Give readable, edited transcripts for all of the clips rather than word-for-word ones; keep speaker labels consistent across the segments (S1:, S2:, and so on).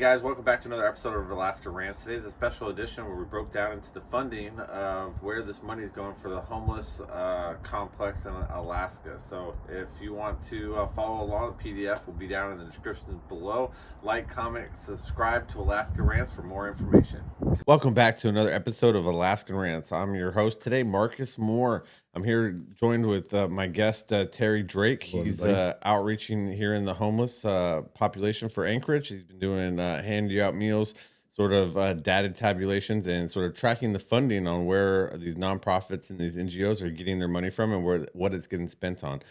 S1: guys, welcome back to another episode of Alaskan Rants. Today is a special edition where we broke down into the funding of where this money is going for the homeless complex in Alaska. So if you want to follow along, the PDF will be down in the description below. Like, comment, subscribe to Alaska Rants for more information. Welcome back to another episode of Alaskan Rants. I'm your host today, Marcus Moore. I'm here joined with my guest, Terry Drake. He's outreaching here in the homeless population for Anchorage. He's been doing hand you out meals, sort of data tabulations, and sort of tracking the funding on where these nonprofits and these NGOs are getting their money from and what it's getting spent on.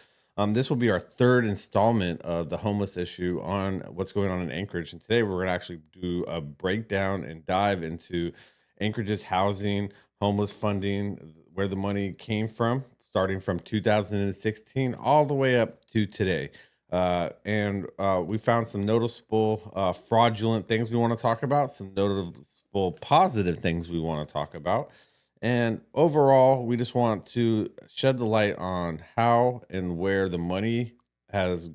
S1: This will be our third installment of the homeless issue on what's going on in Anchorage. And today we're going to actually do a breakdown and dive into Anchorage's housing, homeless funding, where the money came from, starting from 2016 all the way up to today. And we found some noticeable fraudulent things we want to talk about, some noticeable positive things we want to talk about. And overall, we just want to shed the light on how and where the money has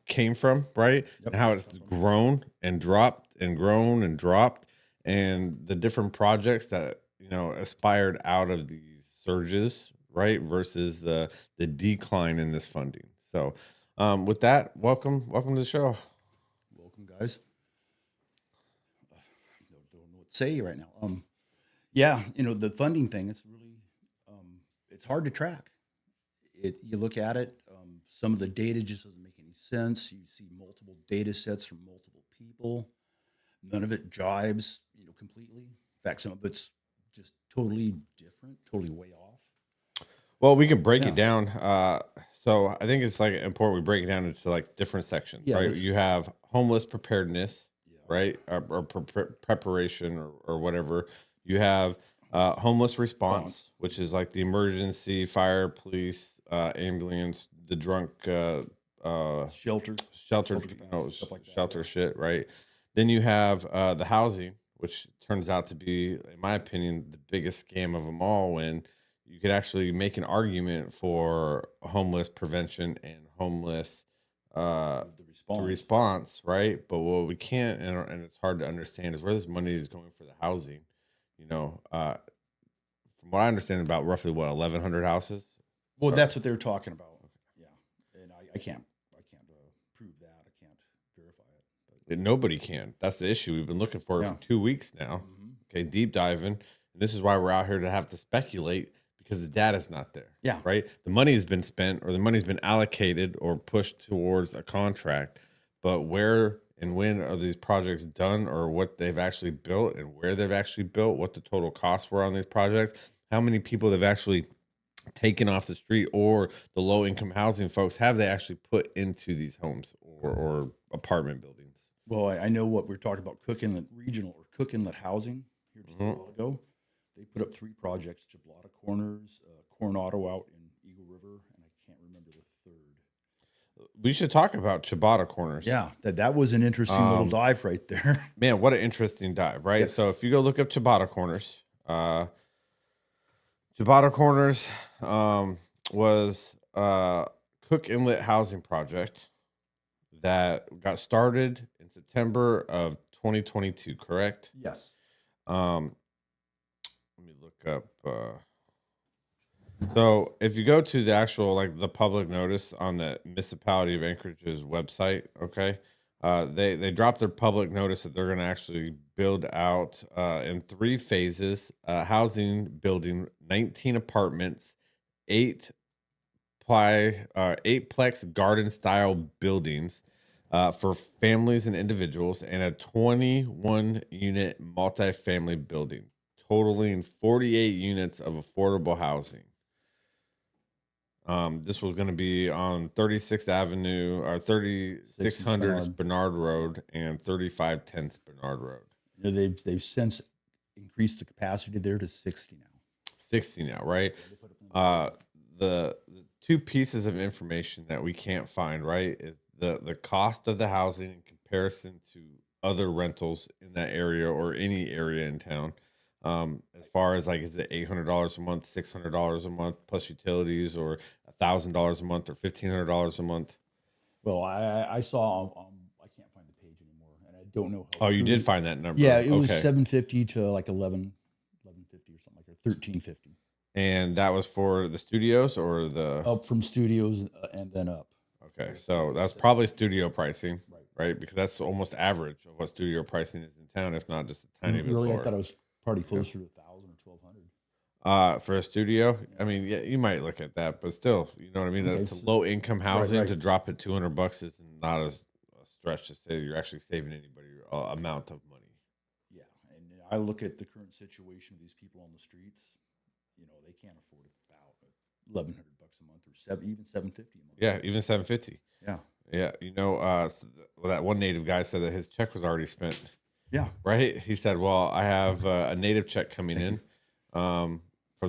S1: came from, right?
S2: Yep.
S1: And how it's grown and dropped and grown and dropped, and the different projects that aspired out of these surges, right, versus the decline in this funding. So with that, welcome to the show.
S2: Welcome, guys. Don't know what to say right now. Yeah, the funding thing, it's really, it's hard to track. You look at it, some of the data just doesn't make any sense. You see multiple data sets from multiple people. None of it jives, completely. In fact, some of it's just totally different, totally way off.
S1: Well, we can break it down. So I think it's like important we break it down into like different sections, right? You have homeless preparedness, right? Or preparation or whatever. You have homeless response, which is like the emergency, fire, police, ambulance, the drunk,
S2: shelter
S1: shelter shit, right? Then you have the housing, which turns out to be, in my opinion, the biggest scam of them all, when you could actually make an argument for homeless prevention and homeless the response, right? But what we can't, and it's hard to understand, is where this money is going for the housing. From what I understand, about roughly 1,100 houses.
S2: Well, that's what they're talking about. Yeah, and I can't prove that. I can't verify it.
S1: But nobody can. That's the issue. We've been looking for it for 2 weeks now.
S2: Mm-hmm.
S1: Okay, deep diving. And this is why we're out here to have to speculate, because the data's not there.
S2: Yeah.
S1: Right? The money has been spent, or the money's been allocated or pushed towards a contract. But where and when are these projects done, or what they've actually built and where they've actually built, what the total costs were on these projects, how many people they've actually taken off the street, or the low income housing folks have they actually put into these homes or apartment buildings.
S2: Well, I know what we're talking about, Cook Inlet Regional or Cook Inlet Housing here just a while ago. They put up 3 projects: Chiblata Corners, Coronado out in Eagle River, and I can't remember the third.
S1: We should talk about Chiblata Corners.
S2: Yeah, that was an interesting little dive right there.
S1: Man, what an interesting dive, right? Yes. So if you go look up Chiblata Corners, Chiblata Corners was a Cook Inlet housing project that got started in September of 2022, correct?
S2: Yes.
S1: Let me look up. So if you go to the actual, like, the public notice on the municipality of Anchorage's website, okay, they dropped their public notice that they're going to actually build out in 3 phases, housing building 19 apartments, 8-plex garden style buildings for families and individuals, and a 21 unit multifamily building, totaling 48 units of affordable housing. This was going to be on 36th Avenue, or 3600 Bernard Road, and 3510 Bernard Road.
S2: They've since increased the capacity there to 60 now.
S1: 60 now, right? The 2 pieces of information that we can't find, right, is the cost of the housing in comparison to other rentals in that area or any area in town. As far as, like, is it $800 a month, $600 a month plus utilities, or $1,000 a month, or $1,500 a month?
S2: Well, I saw I can't find the page anymore, and don't know how
S1: Oh, you
S2: true.
S1: did find that number.
S2: Yeah, it was
S1: Okay.
S2: 750 to like 1150 or something like that, 1350.
S1: And that was for the studios or the
S2: Up from studios and then up.
S1: okay. So that's probably studio pricing,
S2: Right.
S1: right? Because that's almost average of what studio pricing is in town, if not just a tiny bit
S2: Really, I
S1: lower.
S2: thought it was probably closer to 1,000 or 1,200.
S1: For a studio, I mean, yeah, you might look at that, but still, you know what I mean.
S2: Okay,
S1: To
S2: so-
S1: low income housing,
S2: right.
S1: to drop it $200 is not a stretch to say you're actually saving anybody amount of money.
S2: Yeah, and I look at the current situation of these people on the streets. You know, they can't afford $1,100 a month or even 750 a month.
S1: Yeah, even 750.
S2: Yeah,
S1: Yeah, you know, well, that one native guy said that his check was already spent.
S2: yeah.
S1: Right? He said, "Well, I have a native check coming in from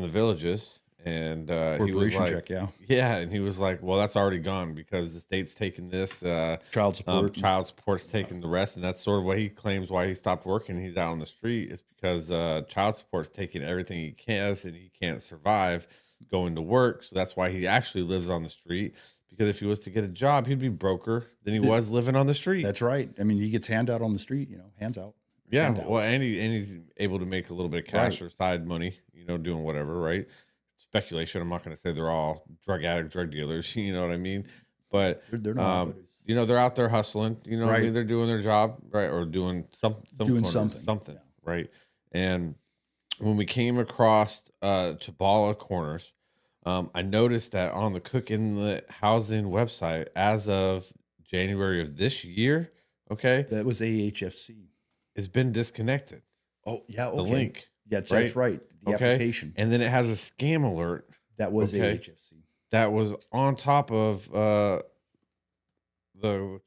S1: the villages," and he was
S2: Corporation
S1: like,
S2: check, yeah.
S1: yeah," and he was like, "Well, that's already gone because the state's taking this,
S2: Child support.
S1: child support's taking the rest," and that's sort of what he claims why he stopped working. He's out on the street. It's because child support's taking everything he can, and he can't survive going to work. So that's why he actually lives on the street. Because if he was to get a job, he'd be broker than he was living on the street.
S2: That's right. I mean, he gets handout on the street, you know, hands out.
S1: Yeah,
S2: handouts.
S1: well, and he's able to make a little bit of cash or side money, you know, doing whatever, right? Speculation. I'm not going to say they're all drug addict, drug dealers, you know what I mean? But
S2: They're not, but
S1: you know, they're out there hustling, you know what I mean?
S2: Right.
S1: They're doing their job, right, or doing
S2: Doing
S1: something,
S2: something. Yeah.
S1: right? And when we came across Chabala Corners, I noticed that on the Cook Inlet Housing website, as of January of this year, okay,
S2: That was AHFC.
S1: it's been disconnected.
S2: Oh, yeah, okay.
S1: The link.
S2: Yeah, that's right. The application.
S1: And then it has a scam alert
S2: That was AHFC.
S1: that was on top of the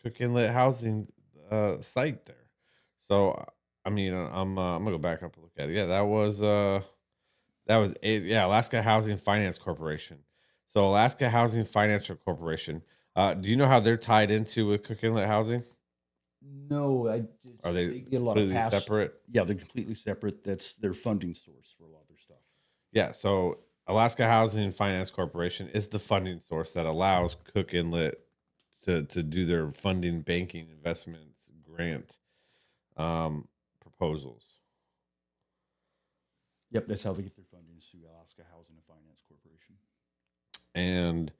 S1: Cook Inlet Housing site there. So I mean, I'm gonna go back up and look at it. Yeah, that was Alaska Housing Finance Corporation. So Alaska Housing Financial Corporation. Do you know how they're tied into with Cook Inlet Housing?
S2: No,
S1: Are they
S2: get a lot of
S1: completely separate?
S2: Yeah, they're completely separate. That's their funding source for a lot of their stuff.
S1: Yeah, so Alaska Housing and Finance Corporation is the funding source that allows Cook Inlet to do their funding, banking, investments, grant proposals.
S2: Yep, that's how they get their funding, is through Alaska Housing and Finance Corporation.
S1: And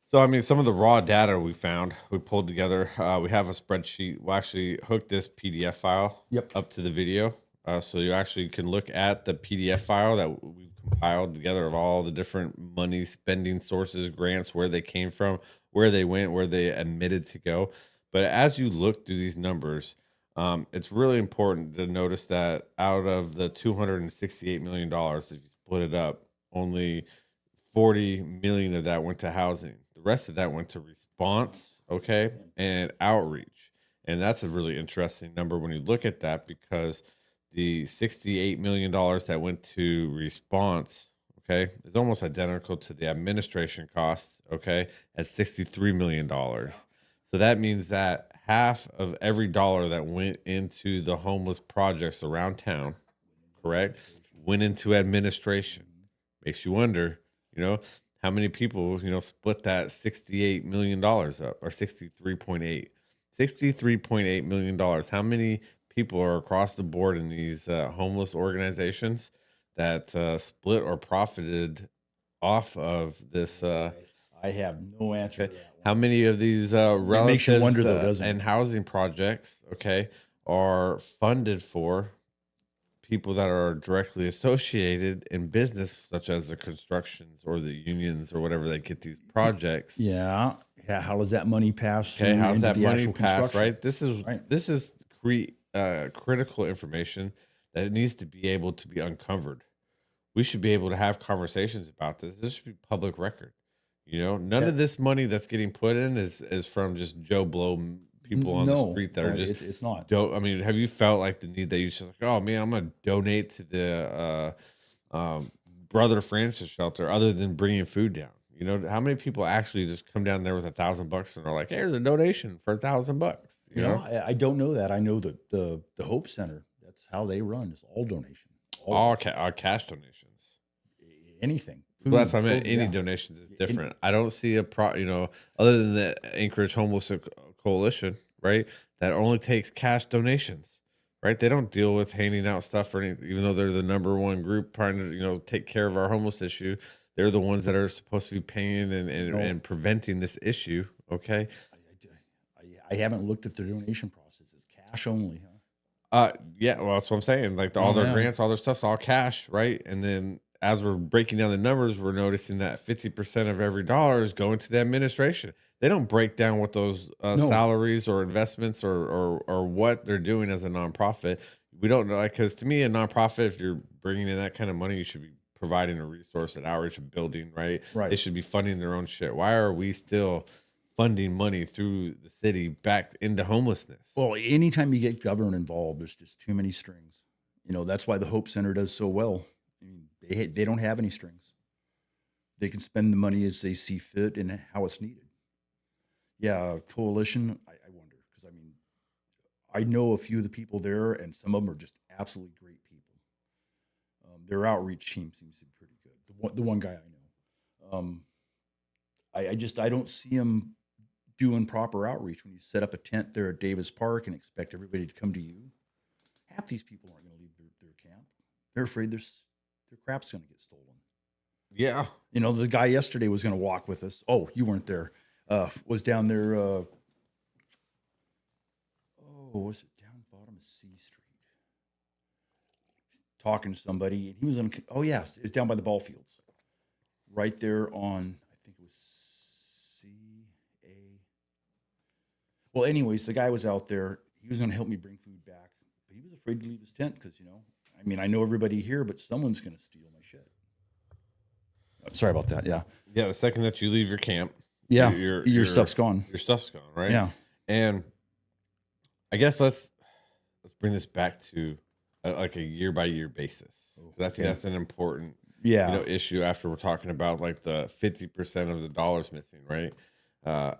S1: so, I mean, some of the raw data we found, we pulled together. We have a spreadsheet. We'll actually hook this PDF file up to the video. So you actually can look at the PDF file that we've compiled together of all the different money spending sources, grants, where they came from, where they went, where they admitted to go. But as you look through these numbers, it's really important to notice that out of the $268 million, if you split it up, only 40 million of that went to housing. The rest of that went to response, okay, and outreach. And that's a really interesting number when you look at that, because the $68 million that went to response, okay, is almost identical to the administration costs, okay, at $63 million. So that means that half of every dollar that went into the homeless projects around town, correct, went into administration. Makes you wonder, you know, how many people, you know, split that $68 million up, or 63.8 million dollars. How many people are across the board in these homeless organizations that split or profited off of this?
S2: I have no answer to that one.
S1: How many of these relatives
S2: makes you wonder, though, doesn't it?
S1: and housing projects, okay, are funded for people that are directly associated in business, such as the constructions or the unions or whatever that get these projects?
S2: Yeah. How does that money pass?
S1: Okay, how's
S2: into
S1: that
S2: the
S1: money
S2: actual
S1: passed?
S2: construction?
S1: Right. This is critical information that it needs to be able to be uncovered. We should be able to have conversations about this. This should be public record. You know, none of this money that's getting put in is from just Joe Blow people on the street that are just.
S2: It's not.
S1: I mean, have you felt like the need that you should, like, oh man, I'm gonna donate to the Brother Francis shelter, other than bringing food down? You know, how many people actually just come down there with $1,000 and are like, hey, here's a donation for $1,000? You know,
S2: I don't know that. I know that the Hope Center, that's how they run. It's all donation.
S1: all cash donations.
S2: Anything.
S1: Well, that's what I meant.
S2: food,
S1: Any
S2: yeah.
S1: donations is different. I don't see you know, other than the Anchorage Homeless Coalition, right, that only takes cash donations, right? They don't deal with handing out stuff or anything, even though they're the number one group trying to, take care of our homeless issue. They're the ones that are supposed to be paying
S2: No,
S1: and preventing this issue. Okay.
S2: I haven't looked at the donation process. It's cash only, huh?
S1: Yeah, well, that's what I'm saying. Like all
S2: Oh
S1: their
S2: yeah.
S1: grants, all their stuff's all cash, right? And then as we're breaking down the numbers, we're noticing that 50% of every dollar is going to the administration. They don't break down what those
S2: No.
S1: salaries or investments or what they're doing as a nonprofit. We don't know, because to me, a nonprofit, if you're bringing in that kind of money, you should be providing a resource and outreach and building, right? They
S2: Right.
S1: should be funding their own shit. Why are we still funding money through the city back into homelessness?
S2: Well, anytime you get government involved, there's just too many strings. That's why the Hope Center does so well. I mean, they don't have any strings. They can spend the money as they see fit and how it's needed. Yeah, coalition. I wonder because I know a few of the people there, and some of them are just absolutely great people. Their outreach team seems to be pretty good. The one guy I know, I don't see them doing proper outreach when you set up a tent there at Davis Park and expect everybody to come to you. Half these people aren't going to leave their camp. They're afraid their crap's going to get stolen.
S1: Yeah.
S2: The guy yesterday was going to walk with us. Oh, you weren't there. Was down there. Was it down bottom of C Street? Talking to somebody, and he was on. Oh yeah, it's down by the ball fields, right there on. I think it was CA. Well, anyways, the guy was out there. He was going to help me bring food back, but he was afraid to leave his tent because I know everybody here, but someone's going to steal my shit. Sorry about that. Yeah.
S1: Yeah, the second that you leave your camp,
S2: Yeah.
S1: your
S2: Your stuff's gone.
S1: Your stuff's gone, right?
S2: Yeah.
S1: And I guess let's bring this back to like a year by year basis. 'Cause I think that's an important
S2: Yeah.
S1: issue after we're talking about like the 50% of the dollars missing, right?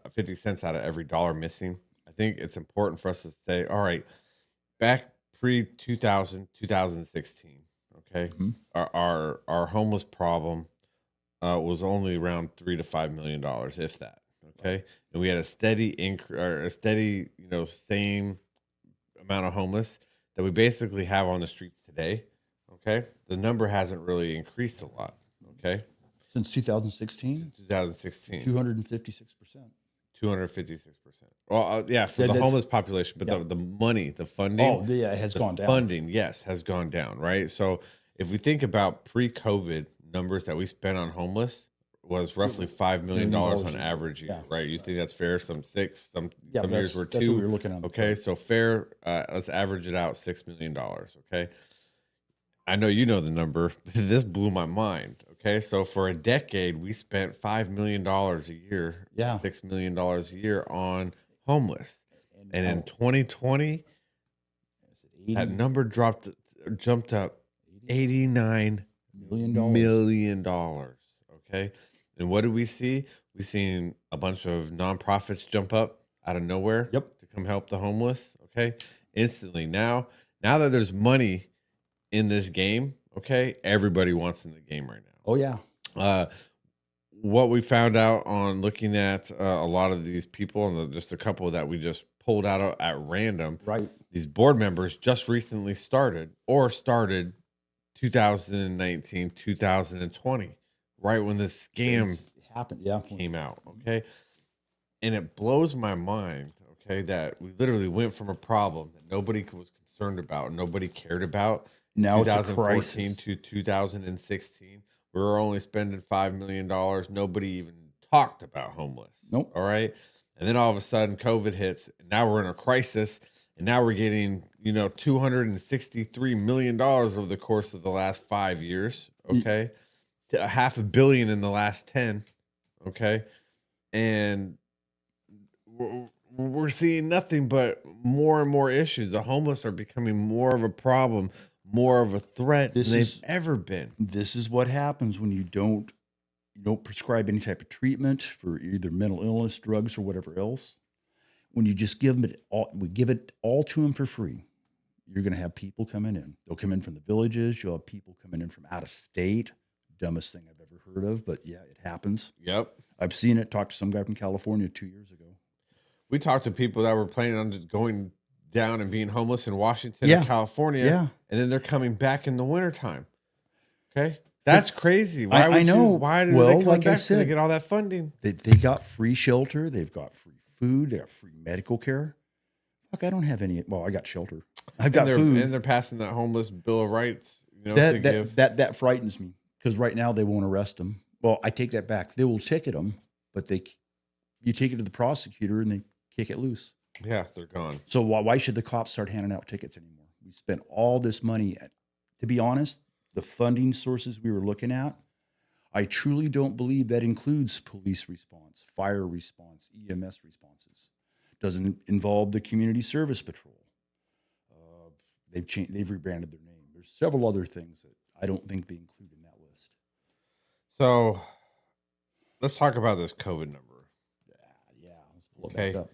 S1: 50 cents out of every dollar missing. I think it's important for us to say, all right, back pre 2016, okay,
S2: Mhm.
S1: our homeless problem was only around $3 to $5 million, if that. Okay, and we had a steady increase, or a steady, same amount of homeless that we basically have on the streets today. Okay, the number hasn't really increased a lot. Okay,
S2: Since 2016,
S1: 2016,
S2: 256%.
S1: 256%. Well, yeah, for the
S2: That's
S1: homeless population, but
S2: yeah.
S1: the money, the funding,
S2: Oh, yeah, it has
S1: the
S2: gone down.
S1: funding, yes, has gone down, right? So if we think about pre-COVID numbers that we spent on homeless was roughly $5 million
S2: $1
S1: on
S2: a year.
S1: average year,
S2: Yeah.
S1: right? You think that's fair? Some six,
S2: Yeah,
S1: some years were
S2: that's what we
S1: two.
S2: were looking at.
S1: Okay, so fair. Let's average it out, $6 million. Okay, I know you know the number. This blew my mind. Okay, so for a decade, we spent $5 million a year,
S2: Yeah.
S1: $6 million a year on homeless,
S2: And
S1: and in
S2: now,
S1: 2020,
S2: is it
S1: that
S2: 80,
S1: number jumped up $89
S2: $80 million?
S1: million. Okay, and what did we see? We seen a bunch of nonprofits jump up out of nowhere
S2: Yep.
S1: to come help the homeless. Okay, instantly now that there's money in this game, okay, everybody wants in the game right
S2: Oh yeah.
S1: now. What we found out on looking at a lot of these people, and just a couple that we just pulled out at random,
S2: Right.
S1: these board members just recently started 2019, 2020, right when this scam
S2: It happened. Yeah.
S1: came out. Okay, and it blows my mind. Okay, that we literally went from a problem that nobody was concerned about, nobody cared about,
S2: Now it's a
S1: 2014
S2: crisis.
S1: to 2016. We were only spending $5 million. Nobody even talked about homeless.
S2: Nope.
S1: All right. And then all of a sudden COVID hits, and now we're in a crisis, and now we're getting, $263 million over the course of the last 5 years. Okay. To $500 million in the last 10. Okay. And we're seeing nothing but more and more issues. The homeless are becoming more of a problem, more of a threat than they've ever been.
S2: This is what happens when you don't prescribe any type of treatment for either mental illness, drugs, or whatever else. When you just give them we give it all to them for free. You're going to have people coming in. They'll come in from the villages. You'll have people coming in from out of state. Dumbest thing I've ever heard of, but yeah, it happens.
S1: Yep.
S2: I've seen it. Talked to some guy from California 2 years ago.
S1: We talked to people that were planning on just going down and being homeless in Washington or
S2: Yeah.
S1: California,
S2: Yeah.
S1: and then they're coming back in the wintertime. Okay,
S2: But
S1: that's crazy.
S2: I know.
S1: Why are they
S2: Well,
S1: coming
S2: like I
S1: back? Because they
S2: said,
S1: get all that funding.
S2: they got free shelter. They've got free food. They got free medical care. Fuck, I don't have any. Well, I got shelter. I've got food.
S1: They're passing that homeless bill of rights, to give.
S2: That frightens me because right now they won't arrest them. Well, I take that back. They will ticket them, but you take it to the prosecutor and they kick it loose.
S1: Yeah, they're gone.
S2: So why should the cops start handing out tickets anymore? We spent all this money. To be honest, the funding sources we were looking at, I truly don't believe that includes police response, fire response, EMS responses. Doesn't involve the community service patrol. They've rebranded their name. There's several other things that I don't think they include in that list.
S1: So let's talk about this COVID number.
S2: Yeah. Let's pull it
S1: Okay.
S2: back up.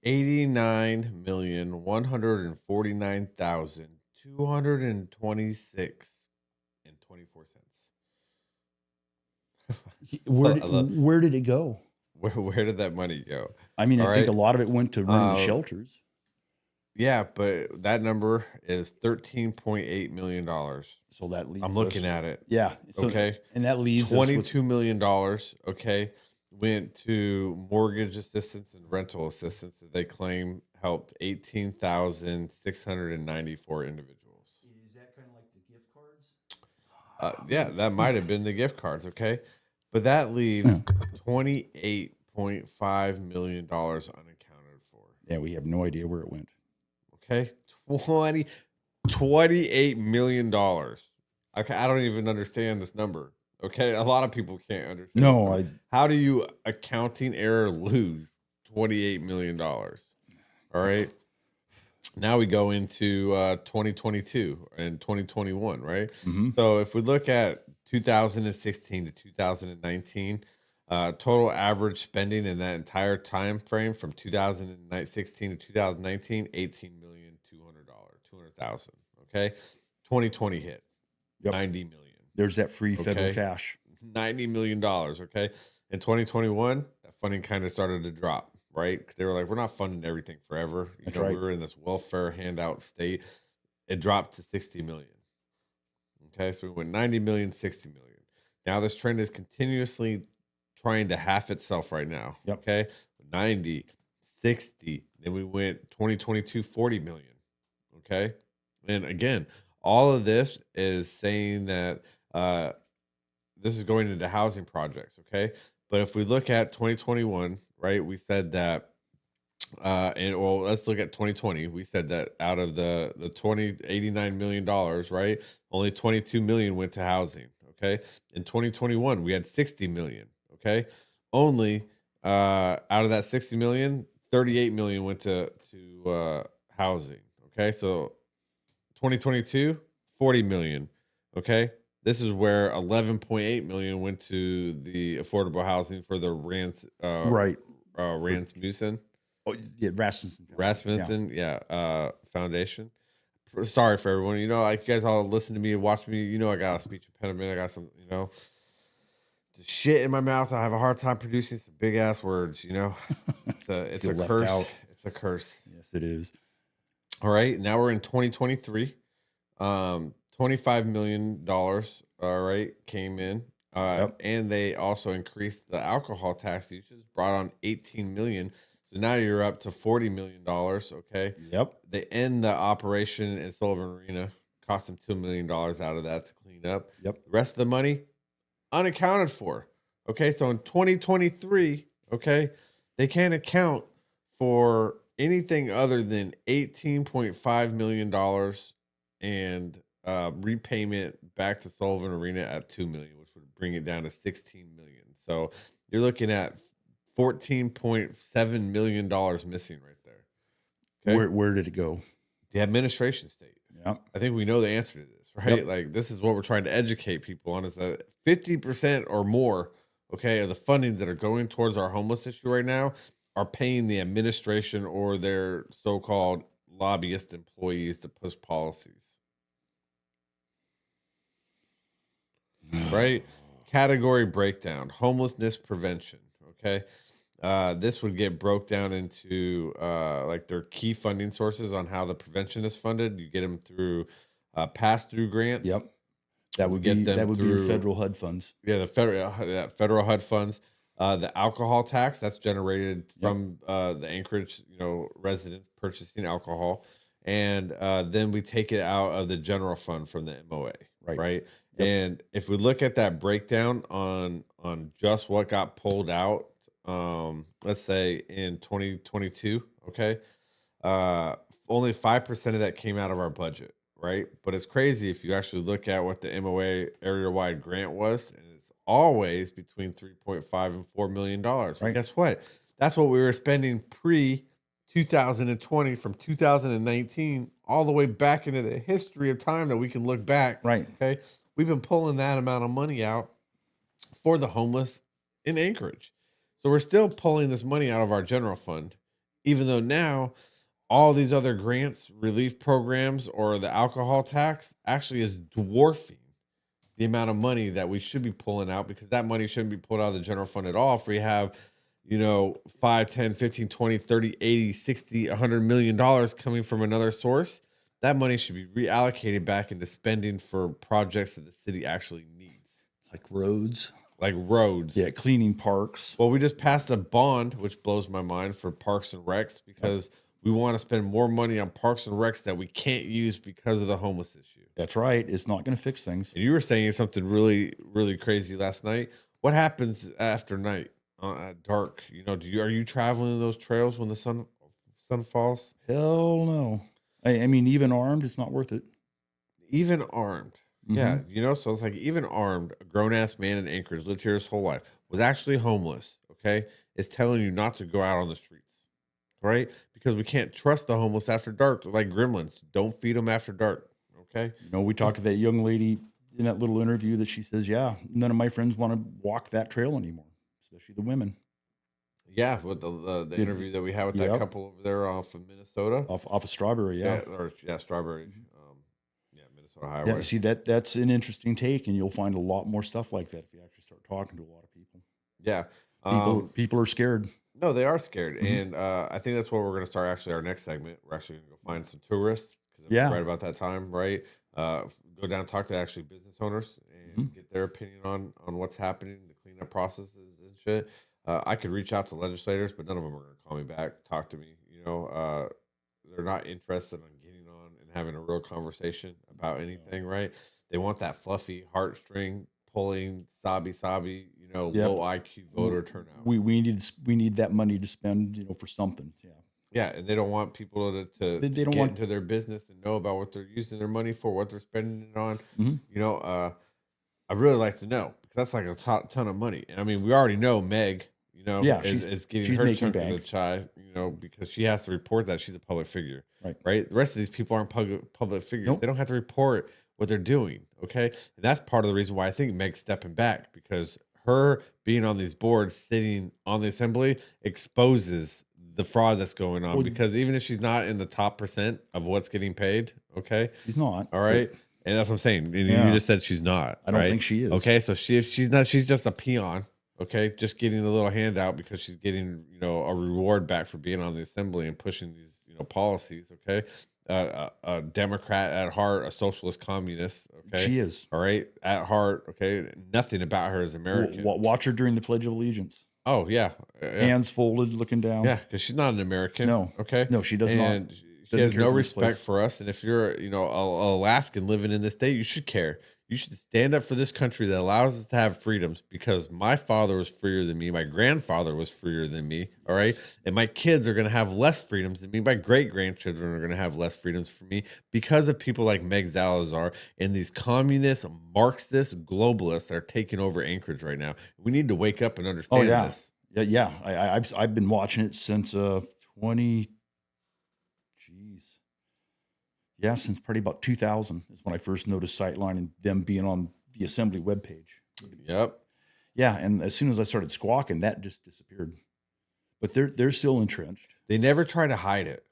S1: 89,149,226.24.
S2: Where did it go?
S1: Where did that money go?
S2: I mean, I think a lot of it went to running the shelters.
S1: Yeah, but that number is $13.8 million.
S2: So that leaves
S1: I'm looking at it.
S2: Yeah. So,
S1: okay.
S2: And that leaves
S1: $22 million. Okay. Went to mortgage assistance and rental assistance that they claim helped 18,694 individuals.
S2: Is that kind of like the gift cards?
S1: Yeah, that might have been the gift cards. Okay. But that leaves $28.5 million unaccounted for.
S2: Yeah, we have no idea where it went.
S1: Okay. $28 million. Okay. I don't even understand this number. Okay. A lot of people can't understand.
S2: No,
S1: how do you accounting error lose $28 million? All right. Now we go into 2022 and 2021, right?
S2: Mm-hmm.
S1: So if we look at 2016 to 2019, total average spending in that entire time frame from 2016 to 2019, $18,200,000. Okay, 2020 hit 90 million.
S2: There's that free federal cash.
S1: $90 million. Okay, in 2021, that funding kind of started to drop. Right, they were like, we're not funding everything forever.
S2: That's right.
S1: We were in this welfare handout state. It dropped to 60 million. Okay, so we went 90 million, 60 million. Now this trend is continuously trying to half itself right now.
S2: Yep.
S1: Okay, 90, 60. Then we went 2022, 40 million. Okay, and again, all of this is saying that this is going into housing projects. Okay, but if we look at 2021, right, we said that, let's look at 2020. We said that out of the $89 million, right, only 22 million went to housing. Okay, in 2021 we had 60 million. Okay, only out of that 60 million, 38 million went to housing. Okay, so 2022, 40 million. Okay, this is where 11.8 million went to the affordable housing for the Rants, Rasmussen.
S2: Oh, yeah,
S1: Rasmussen, foundation. Sorry for everyone. Like you guys all listen to me and watch me. I got a speech impediment. I got some, shit in my mouth. I have a hard time producing some big ass words. It's a curse.
S2: Out.
S1: It's a curse.
S2: Yes, it is.
S1: All right, now we're in 2023. $25 million. All right, came in. And they also increased the alcohol tax usage, brought on 18 million. So now you're up to $40 million. Okay.
S2: Yep.
S1: They end the operation in Sullivan Arena, cost them $2 million out of that to clean up.
S2: Yep.
S1: The rest of the money unaccounted for. Okay. So in 2023, okay, they can't account for anything other than $18.5 million and repayment back to Sullivan Arena at $2 million, which would bring it down to $16 million. So you're looking at $14.7 million missing right there. Okay?
S2: Where did it go?
S1: The administration state.
S2: Yeah.
S1: I think we know the answer to this, right?
S2: Yep.
S1: Like, this is what we're trying to educate people on, is that 50% or more, okay, of the funding that are going towards our homeless issue right now are paying the administration or their so-called lobbyist employees to push policies. Right? Category breakdown, homelessness prevention. Okay. This would get broke down into like their key funding sources on how the prevention is funded. You get them through pass-through grants.
S2: Yep. That
S1: You
S2: would
S1: get
S2: be
S1: them
S2: your
S1: through
S2: federal HUD funds.
S1: yeah the federal HUD funds. The alcohol tax that's generated from the Anchorage residents purchasing alcohol, and then we take it out of the general fund from the MOA,
S2: Right.
S1: right?
S2: Yep.
S1: And if we look at that breakdown on just what got pulled out, let's say in 2022, okay, uh, only 5% of that came out of our budget, right? But it's crazy if you actually look at what the MOA area wide grant was, and it's always between 3.5 and $4 million.
S2: Right.
S1: Guess what? That's what we were spending pre 2020 from 2019 all the way back into the history of time that we can look back.
S2: Right.
S1: Okay. We've been pulling that amount of money out for the homeless in Anchorage. So we're still pulling this money out of our general fund, even though now all these other grants, relief programs, or the alcohol tax actually is dwarfing the amount of money that we should be pulling out, because that money shouldn't be pulled out of the general fund at all. If we have, 5, 10, 15, 20, 30, 80, 60, $100 million coming from another source, that money should be reallocated back into spending for projects that the city actually needs.
S2: Like roads.
S1: Like roads.
S2: Yeah, cleaning parks.
S1: Well, we just passed a bond, which blows my mind, for Parks and Recs, because we want to spend more money on Parks and Recs that we can't use because of the homeless issue.
S2: That's right. It's not going to fix things.
S1: And you were saying something really, really crazy last night. What happens after night at dark? Are you traveling those trails when the sun falls?
S2: Hell no. I mean, even armed, it's not worth it.
S1: Even armed. Yeah, so it's like even armed, a grown ass man in Anchorage, lived here his whole life, was actually homeless, okay, is telling you not to go out on the streets, right? Because we can't trust the homeless after dark. They're like gremlins. Don't feed them after dark, okay?
S2: We talked to that young lady in that little interview that she says, yeah, none of my friends want to walk that trail anymore, especially the women.
S1: Yeah, with the interview that we had with that couple over there off of Minnesota.
S2: Off of Strawberry, yeah.
S1: Strawberry. Minnesota Highway.
S2: Yeah, see, that's an interesting take, and you'll find a lot more stuff like that if you actually start talking to a lot of people.
S1: Yeah.
S2: People are scared.
S1: No, they are scared. And I think that's where we're going to start actually our next segment. We're actually going to go find some tourists, because it's right about that time, right? Go down and talk to actually business owners and get their opinion on what's happening, the cleanup processes and shit. I could reach out to legislators, but none of them are going to call me back, talk to me. They're not interested in getting on and having a real conversation about anything, right? They want that fluffy heartstring pulling, sabi, low IQ voter turnout.
S2: We need that money to spend, for something. Yeah.
S1: Yeah, and they don't want people to
S2: They don't
S1: get
S2: want
S1: into their business and know about what they're using their money for, what they're spending it on. I'd really like to know, because that's like a ton of money. And I mean, we already know Meg, is getting her chunk of the chai, because she has to report that she's a public figure, right? The rest of these people aren't public figures.
S2: Nope.
S1: They don't have to report what they're doing, okay? And that's part of the reason why I think Meg's stepping back, because her being on these boards, sitting on the assembly, exposes the fraud that's going on. Because even if she's not in the top % of what's getting paid, okay?
S2: She's not.
S1: All right? And that's what I'm saying. And you just said she's not.
S2: I don't think she is.
S1: Okay, so she's not. She's just a peon. Okay, just getting a little handout because she's getting a reward back for being on the assembly and pushing these policies. Okay, a Democrat at heart, a socialist communist. Okay,
S2: she is.
S1: All right, at heart. Okay, nothing about her is American.
S2: Watch her during the Pledge of Allegiance.
S1: Oh yeah,
S2: hands folded, looking down.
S1: Yeah, because she's not an American.
S2: No.
S1: Okay.
S2: No, she does not.
S1: She has no respect for us. And if you're, a Alaskan living in this state, you should care. You should stand up for this country that allows us to have freedoms, because my father was freer than me. My grandfather was freer than me. All right. And my kids are going to have less freedoms than me. My great grandchildren are going to have less freedoms from me because of people like Meg Salazar and these communist, Marxist, globalists that are taking over Anchorage right now. We need to wake up and understand this.
S2: Yeah. I've been watching it since since probably about 2000 is when I first noticed Sightline and them being on the Assembly webpage.
S1: Yep.
S2: Yeah, and as soon as I started squawking, that just disappeared. But they're still entrenched.
S1: They never try to hide it,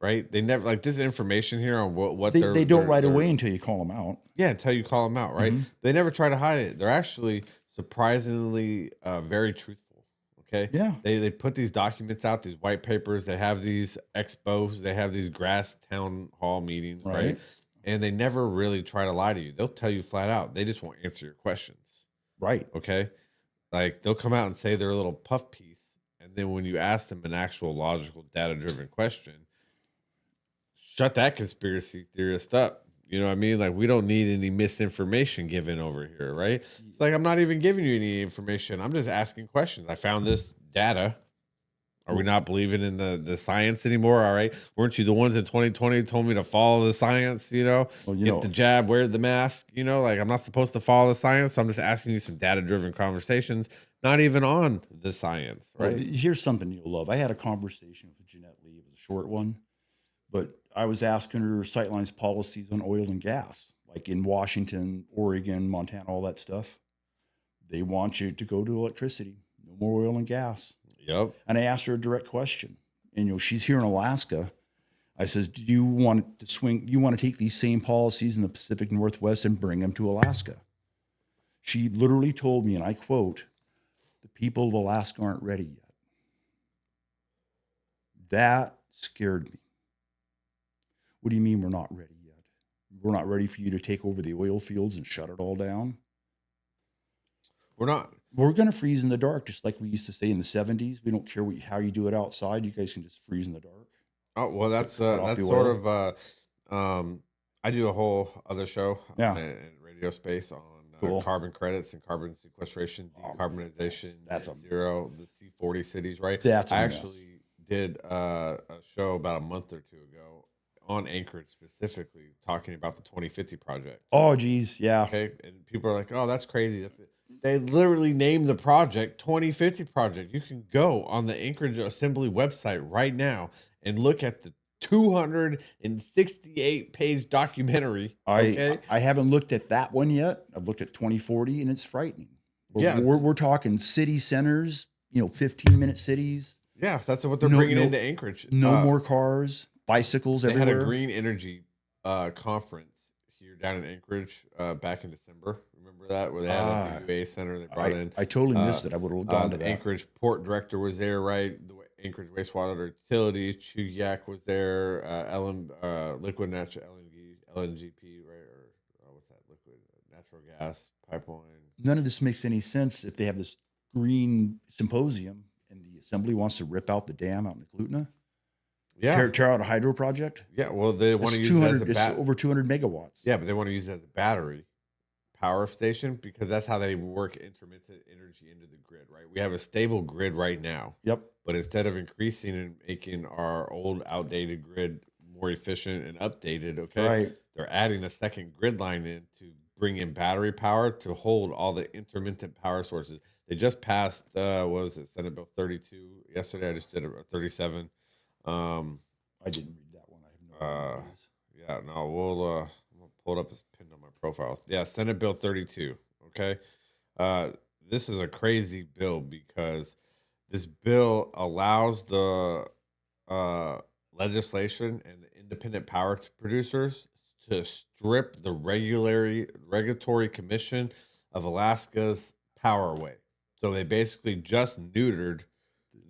S1: right? They never, like, this information here on what
S2: they don't right away until you call them out.
S1: Yeah, until you call them out, right? They never try to hide it. They're actually surprisingly very truthful. Okay.
S2: Yeah.
S1: They put these documents out, these white papers. They have these expos. They have these grass town hall meetings, right?
S2: Right.
S1: And they never really try to lie to you. They'll tell you flat out. They just won't answer your questions.
S2: Right.
S1: Okay. Like they'll come out and say they're a little puff piece. And then when you ask them an actual logical, data driven question, shut that conspiracy theorist up. You know what I mean? Like we don't need any misinformation given over here, right? It's like I'm not even giving you any information. I'm just asking questions. I found this data. Are we not believing in the science anymore? All right. Weren't you the ones in 2020 told me to follow the science,
S2: Well,
S1: get the jab, wear the mask, like I'm not supposed to follow the science. So I'm just asking you some data driven conversations, not even on the science, right?
S2: Well, here's something you'll love. I had a conversation with Jeanette Lee. It was a short one, but I was asking her Sightline's policies on oil and gas, like in Washington, Oregon, Montana, all that stuff. They want you to go to electricity, no more oil and gas.
S1: Yep.
S2: And I asked her a direct question. And she's here in Alaska. I says, do you want to swing? You want to take these same policies in the Pacific Northwest and bring them to Alaska? She literally told me, and I quote, "The people of Alaska aren't ready yet." That scared me. What do you mean we're not ready yet? We're not ready for you to take over the oil fields and shut it all down?
S1: We're not.
S2: We're going to freeze in the dark, just like we used to say in the 70s. We don't care how you do it outside. You guys can just freeze in the dark.
S1: Oh, well, that's
S2: Cut off the
S1: sort
S2: oil.
S1: of, I do a whole other show
S2: Yeah.
S1: in radio space on
S2: Cool.
S1: carbon credits and carbon sequestration, decarbonization,
S2: that's
S1: net zero, the C40 cities, right?
S2: That's a
S1: I
S2: mess.
S1: actually did a show about a month or two ago on Anchorage specifically talking about the 2050 project.
S2: Oh, geez. Yeah.
S1: Okay. And people are like, oh, that's crazy. That's it. They literally named the project 2050 project. You can go on the Anchorage Assembly website right now and look at the 268 page documentary. Okay.
S2: I haven't looked at that one yet. I've looked at 2040 and it's frightening.
S1: Yeah.
S2: We're talking city centers, 15-minute cities.
S1: Yeah. That's what they're bringing into Anchorage.
S2: No more cars, bicycles everywhere.
S1: They had a green energy conference here down in Anchorage back in December. Remember that? Where they had the UA Center they brought in.
S2: I totally missed it. I would have gone to
S1: the
S2: that.
S1: Anchorage Port Director was there, right? The Anchorage Wastewater Utilities, Chuyak was there, Liquid Natural LNGP, right? Or what's that? Liquid Natural Gas Pipeline.
S2: None of this makes any sense if they have this green symposium and the assembly wants to rip out the dam out in Eklutna.
S1: Yeah.
S2: Tear out a hydro project.
S1: Yeah. Well, they want to use it as a
S2: it's over 200 megawatts.
S1: Yeah, but they want to use it as a battery power station because that's how they work intermittent energy into the grid, right? We have a stable grid right now.
S2: Yep.
S1: But instead of increasing and making our old outdated grid more efficient and updated, okay,
S2: Right.
S1: they're adding a second grid line in to bring in battery power to hold all the intermittent power sources. They just passed, what was it, Senate Bill 32 yesterday. I just did a 37.
S2: I didn't read that one. I have no idea what it is.
S1: Yeah, no, we'll pull it up as pinned on my profile. Yeah, Senate Bill 32. Okay. This is a crazy bill because this bill allows the legislation and the independent power producers to strip the regulatory commission of Alaska's power away. So they basically just neutered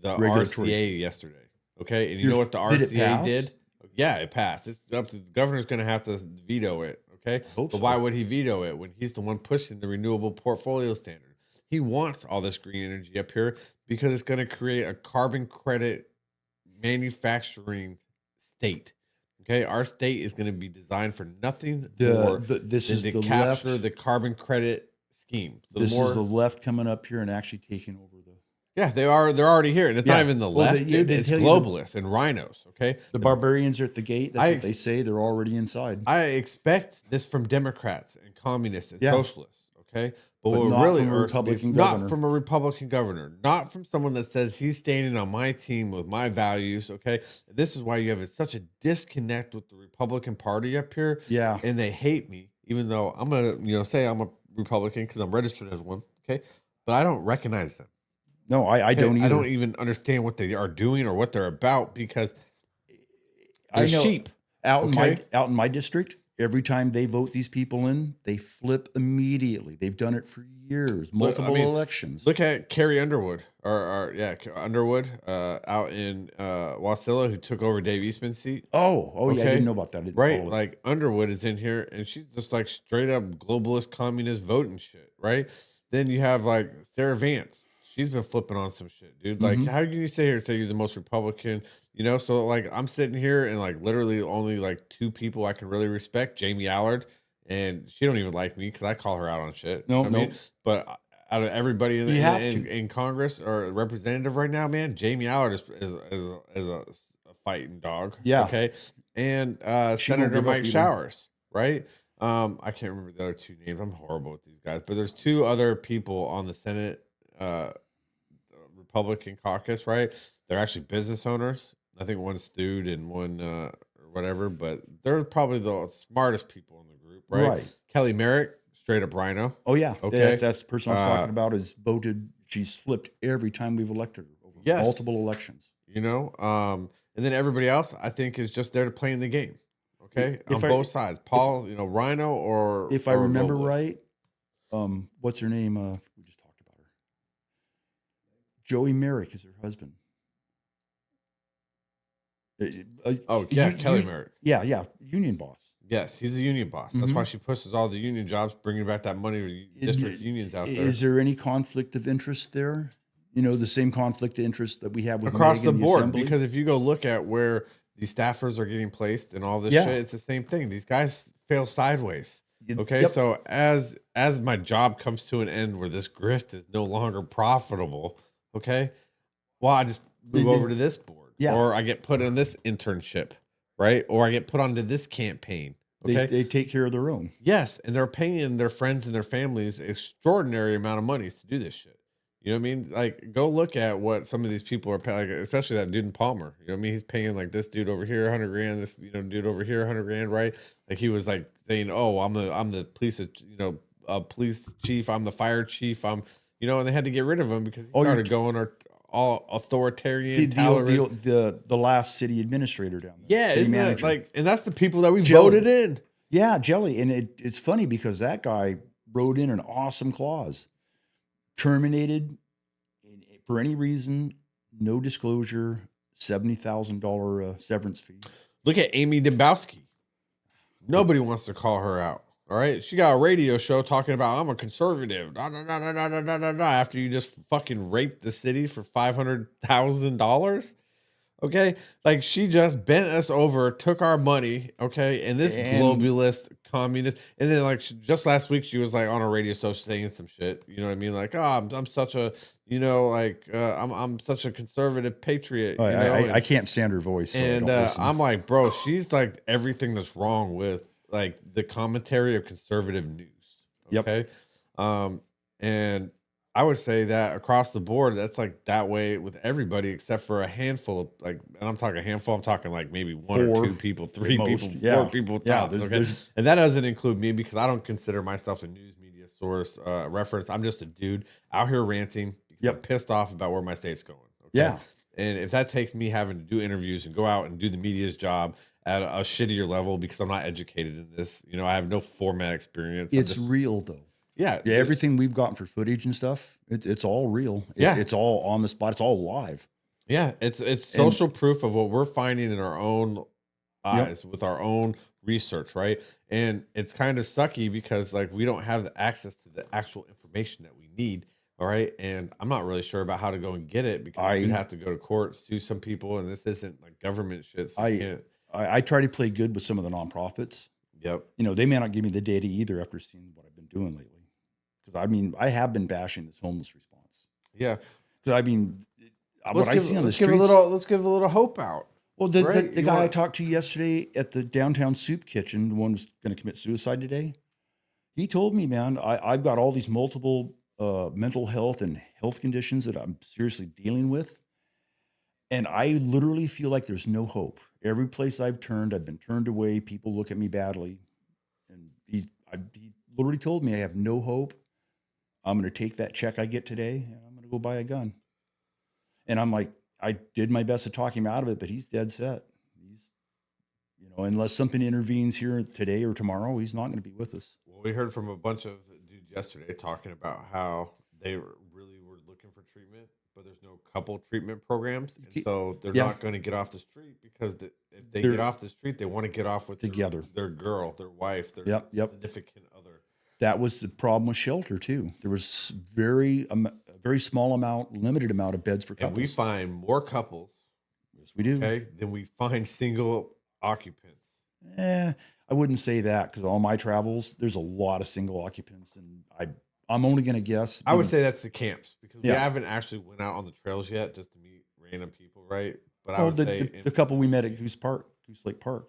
S1: the RCA yesterday. Okay. And you know what the RCA did? Yeah, it passed. It's up to the governor's going to have to veto it. Okay. But why would he veto it when he's the one pushing the renewable portfolio standard? He wants all this green energy up here because it's going to create a carbon credit manufacturing state. Okay. Our state is going to be designed for nothing more than to capture the carbon credit scheme. So
S2: this is the left coming up here and actually taking over the.
S1: Yeah, they are. They're already here, and it's not even the left, dude. It's globalists and rhinos. Okay,
S2: the barbarians are at the gate. That's what they say. They're already inside.
S1: I expect this from Democrats and communists and socialists. Okay, but what
S2: not
S1: really
S2: from a Republican governor.
S1: Not from a Republican governor. Not from someone that says he's standing on my team with my values. Okay, this is why you have such a disconnect with the Republican Party up here.
S2: Yeah,
S1: and they hate me, even though I'm gonna say I'm a Republican because I'm registered as one. Okay, but I don't recognize them.
S2: No, I don't either.
S1: I don't even understand what they are doing or what they're about because
S2: I know
S1: sheep
S2: out in my district. every time they vote these people in, they flip immediately. They've done it for years,
S3: Look, I
S2: multiple
S3: mean,
S2: elections.
S3: look at Carrie Underwood, Underwood, out in Wasilla, who took over Dave Eastman's seat.
S2: Oh, yeah, I didn't
S3: Okay,
S2: know about that. I didn't
S3: right?
S2: follow it.
S3: Like Underwood is in here, and she's just like straight up globalist, communist voting shit, right? Then you have like Sarah Vance. She's been flipping on some shit, dude. Like,
S2: Mhm.
S3: how can you sit here and say you're the most Republican? You know, so like I'm sitting here and like literally only like two people I can really respect: Jamie Allard, and she don't even like me because I call her out on shit. You know
S2: No,
S3: what I mean?
S2: no,
S3: But out of everybody in,
S2: you have to.
S3: in Congress or representative right now, man, Jamie Allard is a fighting dog.
S2: Yeah.
S3: Okay. And
S2: She won't
S3: Senator
S2: give up
S3: Mike
S2: either.
S3: Showers, right? I can't remember the other two names. I'm horrible with these guys, but there's two other people on the Senate Republican caucus, right? They're actually business owners. I think one's Stewed and one or whatever, but they're probably the smartest people in the group, right?
S2: Right.
S3: Kelly Merrick, straight up rhino.
S2: Oh, yeah.
S3: Okay.
S2: That's the person I was talking about is voted. She's flipped every time we've elected her over
S3: Yes.
S2: multiple elections.
S3: You know, and then everybody else, I think, is just there to play in the game. Okay,
S2: If
S3: on
S2: I-
S3: both sides, Paul, Rhino or
S2: If I
S3: or
S2: remember
S3: globalist.
S2: right, what's her name? We just talked about her. Joey Merrick is her husband.
S3: Oh yeah, Kelly
S2: you-
S3: Merrick.
S2: Yeah, union boss.
S3: Yes, he's a union boss. That's why she pushes all the union jobs, bringing back that money to district unions out there.
S2: Is there any conflict of interest there? The same conflict of interest that we have with
S3: Across
S2: Meg
S3: the
S2: in
S3: board,
S2: assembly?
S3: because if you go look at where these staffers are getting placed and all this
S2: Yeah.
S3: shit, it's the same thing. These guys fail sideways. Okay,
S2: Yep.
S3: so as my job comes to an end where this grift is no longer profitable, okay, well, I just move over to this board,
S2: Yeah.
S3: or I get put in this internship, right, or I get put onto this campaign. Okay,
S2: They take care of their own.
S3: yes, and they're paying their friends and their families extraordinary amount of money to do this shit. You know what I mean? Like, go look at what some of these people are paying, like, especially that dude in Palmer. You know what I mean? He's paying like this dude over here 100 grand, this dude over here 100 grand, right? Like he was like saying, "Oh, I'm the police, police chief. I'm the fire chief. And they had to get rid of him because he started going all authoritarian, tolerant.
S2: The last city administrator down there.
S3: Yeah,
S2: city
S3: isn't that
S2: manager.
S3: like? And that's the people that we
S2: Jelly.
S3: voted in.
S2: Yeah, Jelly. And it's funny because that guy wrote in an awesome clause. Terminated for any reason, no disclosure, $70,000 severance fee.
S3: Look at Amy Dembowski. Nobody wants to call her out. All right, she got a radio show talking about I'm a conservative. After you just fucking raped the city for $500,000. Okay, like she just bent us over, took our money. Okay, and this globalist communist, and then like just last week she was like on a radio show saying some shit. You know what I mean? Like, oh, I'm such a, I'm such a conservative patriot.
S2: I can't stand her voice. So
S3: And
S2: I don't listen.
S3: I'm like, bro, she's like everything that's wrong with like the commentary of conservative news.
S2: Yep.
S3: Okay. And I would say that across the board, that's like that way with everybody except for a handful of like, and I'm talking a handful, I'm talking like maybe one or
S2: Four
S3: two people, three
S2: at
S3: people,
S2: most. Yeah.
S3: 4 people.
S2: Yeah,
S3: Tops, okay?
S2: there's-
S3: And that doesn't include me because I don't consider myself a news media source reference. I'm just a dude out here ranting because I'm pissed off about where my state's going. Okay?
S2: Yeah.
S3: And if that takes me having to do interviews and go out and do the media's job at a shittier level because I'm not educated in this, I have no format experience.
S2: It's real though.
S3: Yeah.
S2: Everything we've gotten for footage and stuff, it's all real. It's all on the spot. It's all live.
S3: Yeah. It's social proof of what we're finding in our own eyes with our own research, right? And it's kind of sucky because like we don't have the access to the actual information that we need. All right. And I'm not really sure about how to go and get it because we'd have to go to court, sue some people, and this isn't like government shit. So
S2: I try to play good with some of the nonprofits.
S3: Yep.
S2: They may not give me the data either after seeing what I've been doing lately. Because I have been bashing this homeless response.
S3: Yeah.
S2: Because what I see on the streets.
S3: Let's give a little hope out.
S2: Well, the guy I talked to yesterday at the downtown soup kitchen, the one who's going to commit suicide today, he told me, man, I've got all these multiple mental health and health conditions that I'm seriously dealing with. And I literally feel like there's no hope. Every place I've turned, I've been turned away. People look at me badly. And he literally told me I have no hope. I'm going to take that check I get today and I'm going to go buy a gun. And I'm like, I did my best to talk him out of it, but he's dead set. unless something intervenes here today or tomorrow, he's not going to be with us.
S3: Well, we heard from a bunch of dudes yesterday talking about how they really were looking for treatment, but there's no couple treatment programs, and so they're
S2: Yeah.
S3: not going to get off the street because if they
S2: They're
S3: get off the street, they want to get off with
S2: together.
S3: their girl, their wife, their
S2: Yep.
S3: significant other.
S2: That was the problem with shelter too. There was a very small amount, limited amount of beds for couples.
S3: And we find more couples,
S2: yes, we do.
S3: okay, than we find single occupants.
S2: I wouldn't say that because all my travels, there's a lot of single occupants, and I'm only going to guess.
S3: I would say that's the camps because we
S2: Yeah.
S3: haven't actually went out on the trails yet just to meet random people, right? But I would say
S2: the couple we met at Goose Lake Park,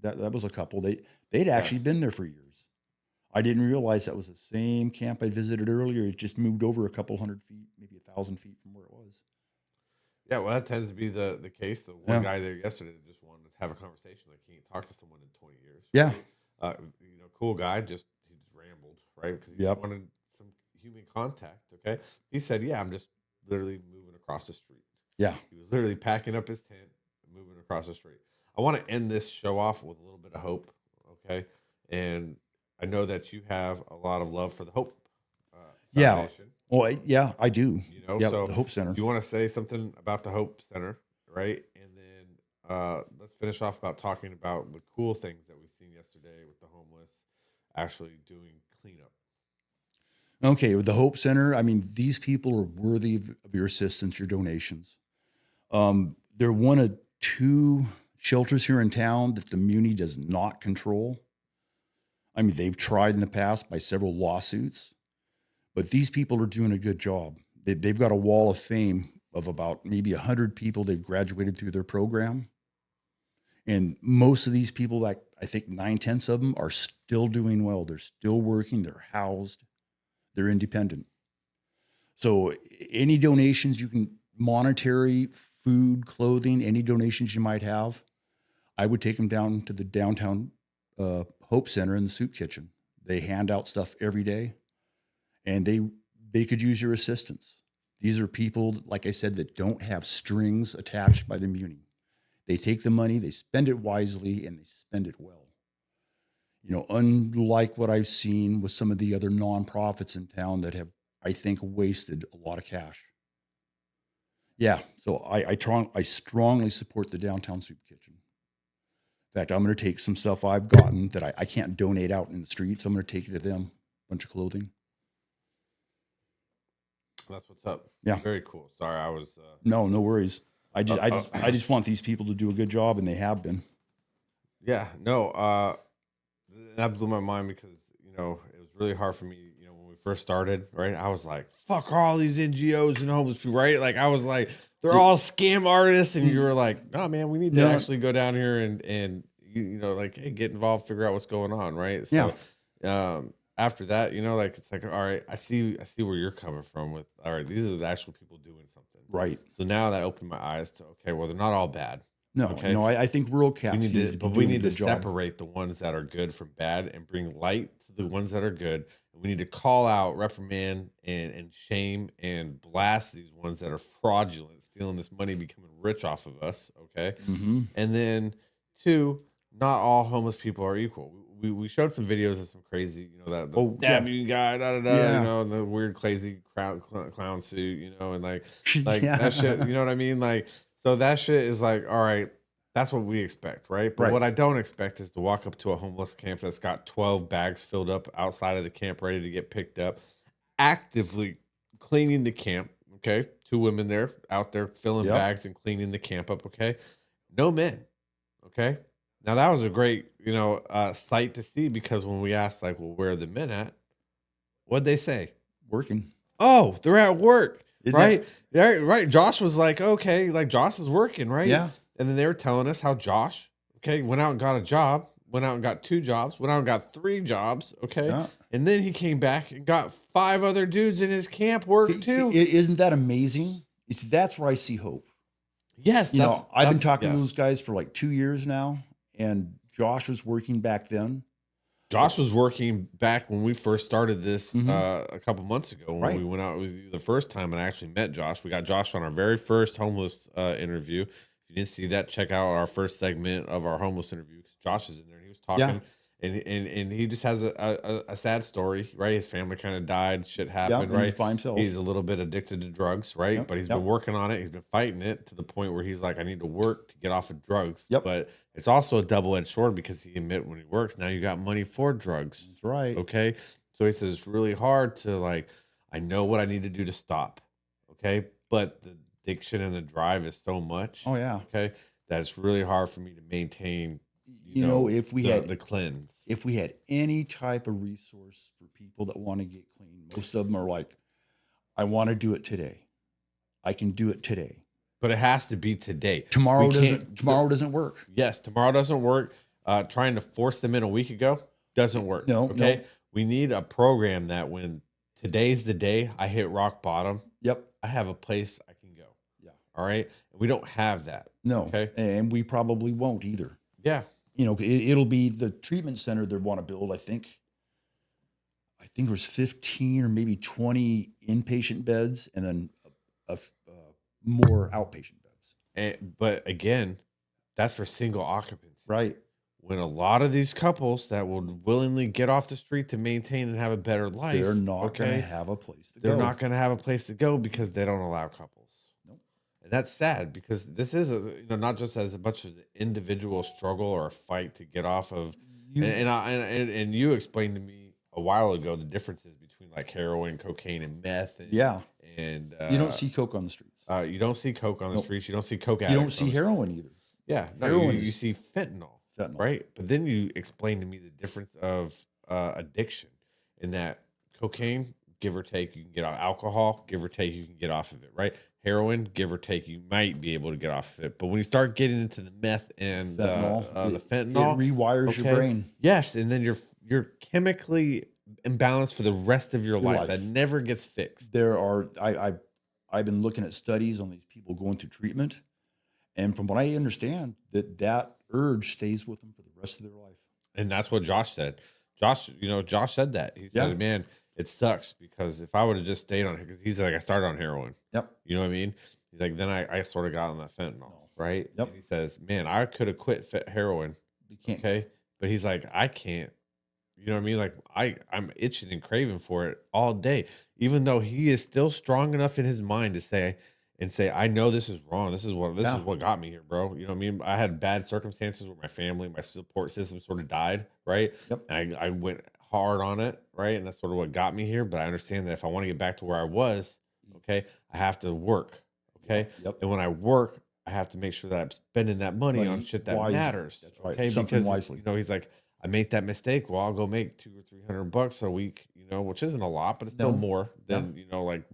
S2: that was a couple. They'd actually
S3: Yes.
S2: been there for years. I didn't realize that was the same camp I visited earlier. It just moved over a couple hundred feet, maybe 1,000 feet from where it was.
S3: yeah, well, that tends to be the case. The one guy there yesterday that just wanted to have a conversation, like he ain't talked to someone in 20 years.
S2: Yeah.
S3: right? Cool guy, he just rambled, right? Because he
S2: Yep.
S3: just wanted some human contact. Okay, he said, "Yeah, I'm just literally moving across the street."
S2: Yeah.
S3: He was literally packing up his tent and moving across the street. I want to end this show off with a little bit of hope, okay? And I know that you have a lot of love for the Hope
S2: Yeah.
S3: Foundation.
S2: Well, yeah, I do.
S3: You know,
S2: Yeah,
S3: so
S2: the Hope Center.
S3: you want to say something about the Hope Center, right? And then let's finish off about talking about the cool things that we've seen yesterday with the homeless actually doing cleanup.
S2: Okay, with the Hope Center, I mean, these people are worthy of your assistance, your donations. They're one of two shelters here in town that the Muni does not control. I mean, they've tried in the past by several lawsuits, but these people are doing a good job. They've got a wall of fame of about maybe 100 people they've graduated through their program. And most of these people, like I think 9/10 of them, are still doing well. They're still working. They're housed. They're independent. So any donations you can, monetary, food, clothing, any donations you might have, I would take them down to the downtown Hope Center in the soup kitchen. They hand out stuff every day, and they could use your assistance. These are people, like I said, that don't have strings attached by the Muni. They take the money, they spend it wisely, and they spend it well. Unlike what I've seen with some of the other nonprofits in town that have, I think, wasted a lot of cash. Yeah, so I strongly support the downtown soup kitchen. In fact, I'm going to take some stuff I've gotten that I can't donate out in the streets. I'm going to take it to them, a bunch of clothing.
S3: That's what's up.
S2: Yeah.
S3: Very cool. Sorry, I was.
S2: No worries. I just want these people to do a good job, and they have been.
S3: Yeah, no, that blew my mind because, it was really hard for me, when we first started, right? I was like, fuck all these NGOs and homeless people, right? Like, I was like, they're all scam artists. And you were like, no, man, we need to actually go down here and like, hey, get involved, figure out what's going on, right? So, after that, like, it's like, all right, I see where you're coming from with, all right, these are the actual people doing something.
S2: Right.
S3: So now that opened my eyes to, okay, well, they're not all bad.
S2: No,
S3: Okay.
S2: I think Rural Cap
S3: We
S2: seems
S3: need to
S2: job.
S3: separate the ones that are good from bad and bring light to the ones that are good. And we need to call out, reprimand, and shame and blast these ones that are fraudulent, stealing this money, becoming rich off of us. Okay.
S2: Mm-hmm.
S3: And then 2, not all homeless people are equal. We showed some videos of some crazy, that stabbing guy, and the weird crazy clown suit, and like that shit, you know what I mean? Like, so that shit is like, all right, that's what we expect, right? But what I don't expect is to walk up to a homeless camp that's got 12 bags filled up outside of the camp ready to get picked up, actively cleaning the camp, okay? 2 women there, out there filling bags and cleaning the camp up, okay? No men, okay? Now, that was a great, sight to see because when we asked, like, well, where are the men at? What'd they say?
S2: Working.
S3: Oh, they're at work.
S2: Isn't
S3: Right. Yeah, right. Josh was like, okay, like Josh is working, right?
S2: Yeah.
S3: And then they were telling us how Josh, went out and got a job, went out and got 2 jobs, went out and got 3 jobs, okay?
S2: Yeah.
S3: And then he came back and got 5 other dudes in his camp work too.
S2: Isn't that amazing? That's where I see hope.
S3: Yes.
S2: I've been talking to those guys for like 2 years now, and Josh was working back then.
S3: Josh was working back when we first started this a couple months ago when we went out with you the first time and I actually met Josh. We got Josh on our very first homeless interview. If you didn't see that, check out our first segment of our homeless interview because Josh is in there and he was
S2: Yeah.
S3: talking. And he just has a sad story, right? His family kind of died, shit happened,
S2: and
S3: right?
S2: he's by himself.
S3: He's a little bit addicted to drugs, right?
S2: Yep,
S3: But he's
S2: yep.
S3: been working on it. He's been fighting it to the point where he's like, I need to work to get off of drugs.
S2: Yep.
S3: But it's also a double-edged sword because he admit when he works, now you got money for drugs.
S2: That's right.
S3: Okay. So he says it's really hard to like, I know what I need to do to stop. Okay. But the addiction and the drive is so much.
S2: Oh yeah.
S3: Okay. That it's really hard for me to maintain.
S2: You know, if we had
S3: the cleanse,
S2: if we had any type of resource for people that want to get clean, most of them are like, I want to do it today. I can do it today.
S3: but it has to be today.
S2: Tomorrow
S3: We can't-
S2: doesn't work.
S3: Yes, tomorrow doesn't work. Trying to force them in a week ago doesn't work.
S2: No,
S3: okay.
S2: no.
S3: We need a program that when today's the day I hit rock bottom,
S2: Yep.
S3: I have a place I can go.
S2: Yeah.
S3: All right. We don't have that.
S2: No.
S3: Okay.
S2: And we probably won't either.
S3: Yeah.
S2: You know, it'll be the treatment center they want to build. I think there's 15 or maybe 20 inpatient beds and then more outpatient beds.
S3: But again, that's for single occupancy.
S2: Right.
S3: When a lot of these couples that would willingly get off the street to maintain and have a better life,
S2: They're not going to have a place to go.
S3: They're not going to have a place to go because they don't allow couples.
S2: Nope.
S3: And that's sad because this is not just as much as an individual struggle or a fight to get off of. And you explained to me a while ago the differences between like heroin, cocaine, and meth. And,
S2: Yeah.
S3: And
S2: you don't see coke on the streets.
S3: You don't see coke on the
S2: Nope.
S3: streets. You don't see coke.
S2: You don't see heroin either.
S3: Yeah. No,
S2: Heroin
S3: you
S2: is-
S3: see fentanyl.
S2: Fentanyl.
S3: Right. But then you explained to me the difference of addiction in that cocaine, give or take, you can get off alcohol, give or take, you can get off of it. Right. Heroin, give or take, you might be able to get off of it. But when you start getting into the meth and
S2: Fentanyl,
S3: the fentanyl,
S2: it rewires your brain.
S3: Yes. And then you're chemically imbalanced for the rest of your life.
S2: life.
S3: That never gets fixed.
S2: There are I've been looking at studies on these people going through treatment, and from what I understand, that urge stays with them for the rest of their life.
S3: And that's what Josh said. Josh said that. He said,
S2: Yeah.
S3: man, it sucks because if I would have just stayed on, he's like, I started on heroin.
S2: Yep.
S3: You know what I mean? He's like, then I sort of got on that fentanyl, right?
S2: Yep.
S3: And he says, man, I could have quit heroin.
S2: You can't.
S3: Okay. But he's like, I can't. You know what I mean? Like I'm itching and craving for it all day, even though he is still strong enough in his mind to say, I know this is wrong. This is what got me here, bro. You know what I mean? I had bad circumstances where my family, my support system sort of died, right?
S2: Yep.
S3: And I went hard on it, right? And that's sort of what got me here. But I understand that if I want to get back to where I was, okay, I have to work, okay?
S2: Yep.
S3: And when I work, I have to make sure that I'm spending that money on shit that
S2: wisely.
S3: matters.
S2: That's right.
S3: Okay?
S2: Something
S3: Because,
S2: wisely.
S3: you know, he's like, I make that mistake. Well, I'll go make $200 or $300 a week, you know, which isn't a lot, but it's still
S2: No.
S3: more than, you know, like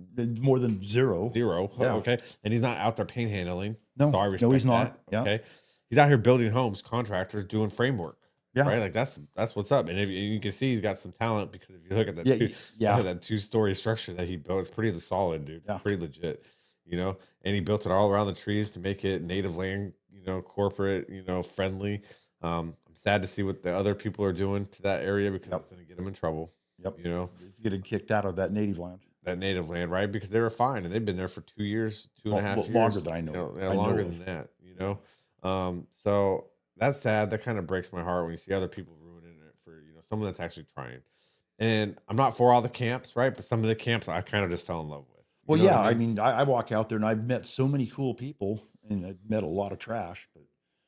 S2: More than zero.
S3: zero.
S2: Yeah.
S3: Okay. And he's not out there panhandling.
S2: No.
S3: So I
S2: No,
S3: respect
S2: he's not.
S3: that,
S2: Yeah.
S3: okay. He's out here building homes, contractors doing framework.
S2: Yeah.
S3: Right. Like that's what's up. And if you can see he's got some talent because if you look at that, that 2-story structure that he built, it's pretty solid, dude.
S2: Yeah.
S3: It's pretty legit, you know, and he built it all around the trees to make it native land, you know, corporate, you know, friendly. I'm sad to see what the other people are doing to that area because it's going to get them in trouble.
S2: Yep.
S3: You know,
S2: He's getting kicked out of that native land.
S3: that native land, right? Because they were fine and they've been there for 2 years, two and a half years.
S2: Longer than I know.
S3: You know,
S2: I know
S3: longer
S2: of.
S3: than that, you know? So that's sad. That kind of breaks my heart when you see other people ruining it for, you know, someone that's actually trying. And I'm not for all the camps, right? But some of the camps I kind of just fell in love with. You
S2: Well,
S3: know
S2: yeah.
S3: what
S2: I mean, I walk out there and I've met so many cool people, and I've met a lot of trash. But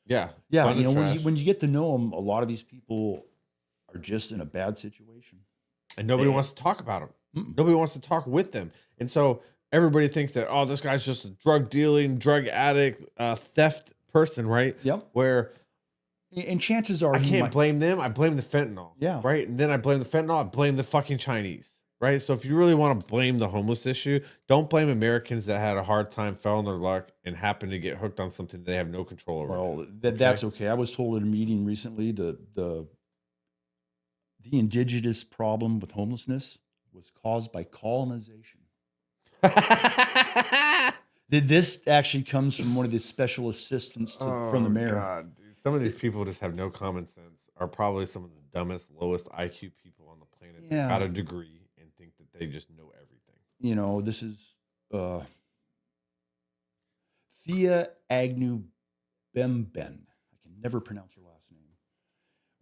S3: yeah.
S2: yeah,
S3: Fun
S2: you know,
S3: and
S2: when
S3: trash.
S2: you get to know them, a lot of these people are just in a bad situation.
S3: And nobody
S2: Eh.
S3: wants to talk about them.
S2: Mm-mm.
S3: Nobody wants to talk with them. And so everybody thinks that, oh, this guy's just a drug dealing, drug addict, theft person, right?
S2: Yep.
S3: Where
S2: And chances are
S3: I
S2: he
S3: can't
S2: might-
S3: blame them. I blame the fentanyl.
S2: Yeah.
S3: Right. And then I blame the fentanyl. I blame the fucking Chinese. Right. So if you really want to blame the homeless issue, don't blame Americans that had a hard time, fell on their luck, and happened to get hooked on something they have no control over.
S2: Well, that's okay. I was told at a meeting recently the indigenous problem with homelessness was caused by colonization. This actually comes from one of the special assistants from the mayor.
S3: God, dude. Some of these people just have no common sense. Are probably some of the dumbest, lowest IQ people on the planet.
S2: Yeah.
S3: That got a degree and think that they just know everything.
S2: You know, this is Thea Agnew Bemben. I can never pronounce her last name.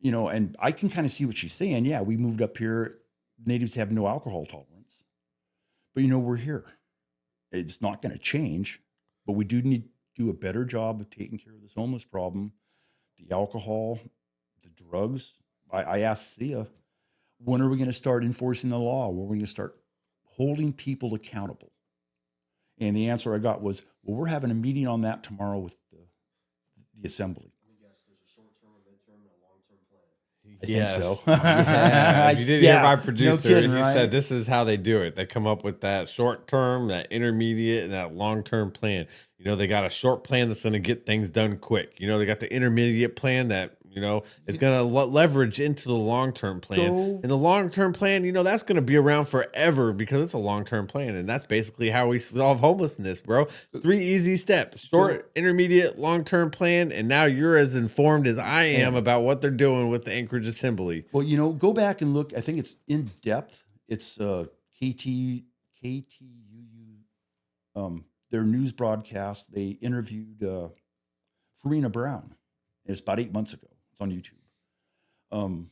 S2: You know, and I can kind of see what she's saying. Yeah, we moved up here. Natives have no alcohol tolerance. But, you know, we're here. It's not going to change, but we do need to do a better job of taking care of this homeless problem, the alcohol, the drugs. I asked Sia, when are we going to start enforcing the law? When are we going to start holding people accountable? And the answer I got was, well, we're having a meeting on that tomorrow with the assembly.
S4: There's a short-term, a midterm, and a long-term plan.
S2: I think so.
S3: Yeah. If you didn't hear my
S2: No
S3: producer,
S2: kidding,
S3: he
S2: right?
S3: said this is how they do it. They come up with that short term, that intermediate, and that long term plan. You know, they got a short plan that's going to get things done quick. You know, they got the intermediate plan that, you know, is going to leverage into the long term plan.
S2: Go.
S3: And the long term plan, you know, that's going to be around forever because it's a long term plan. And that's basically how we solve homelessness, bro. 3 easy steps: short, intermediate, long term plan. And now you're as informed as I am about what they're doing with the Anchorage Assembly.
S2: Well, you know, go back and look. I think it's In Depth. It's KTUU, their news broadcast. They interviewed Farina Brown. It's about 8 months ago. It's on YouTube.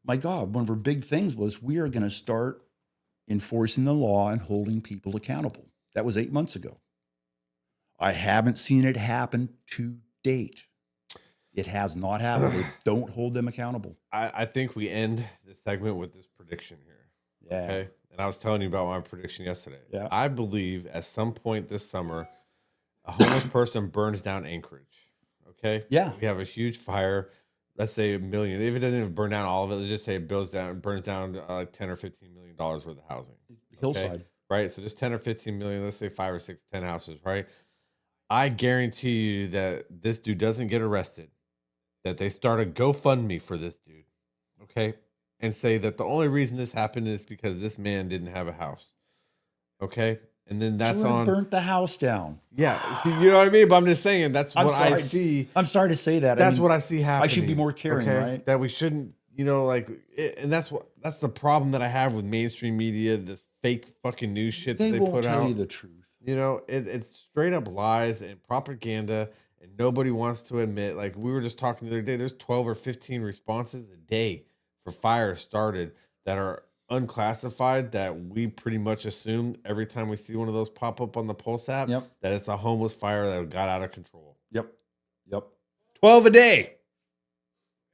S2: My God, one of her big things was we are going to start enforcing the law and holding people accountable. That was 8 months ago. I haven't seen it happen to date. It has not happened. They don't hold them accountable.
S3: I think we end this segment with this prediction here.
S2: Yeah.
S3: Okay. And I was telling you about my prediction yesterday.
S2: Yeah.
S3: I believe at some point this summer, a homeless person burns down Anchorage. Okay.
S2: Yeah.
S3: We have a huge fire. Let's say 1 million. If it doesn't even burn down all of it, let's just say it burns down like 10 or 15 million dollars worth of housing.
S2: Hillside.
S3: Okay? Right. So just 10 or 15 million, let's say 5 or 6, 10 houses, right? I guarantee you that this dude doesn't get arrested, that they start a GoFundMe for this dude. Okay. And say that the only reason this happened is because this man didn't have a house. Okay. And then that's
S2: She
S3: on.
S2: burnt the house down.
S3: Yeah. You know what I mean? But I'm just saying that's
S2: I'm
S3: what I
S2: sorry.
S3: see.
S2: I'm sorry to say that.
S3: That's what I see happening.
S2: I should be more caring, right?
S3: That we shouldn't, you know, like, and that's the problem that I have with mainstream media, this fake fucking news shit
S2: They
S3: that they
S2: won't
S3: put
S2: tell
S3: out.
S2: you the truth.
S3: You know, it's straight up lies and propaganda, and nobody wants to admit. Like we were just talking the other day, there's 12 or 15 responses a day for fires started that are unclassified that we pretty much assume every time we see one of those pop up on the Pulse app
S2: Yep.
S3: that it's a homeless fire that got out of control.
S2: Yep.
S3: 12 a day.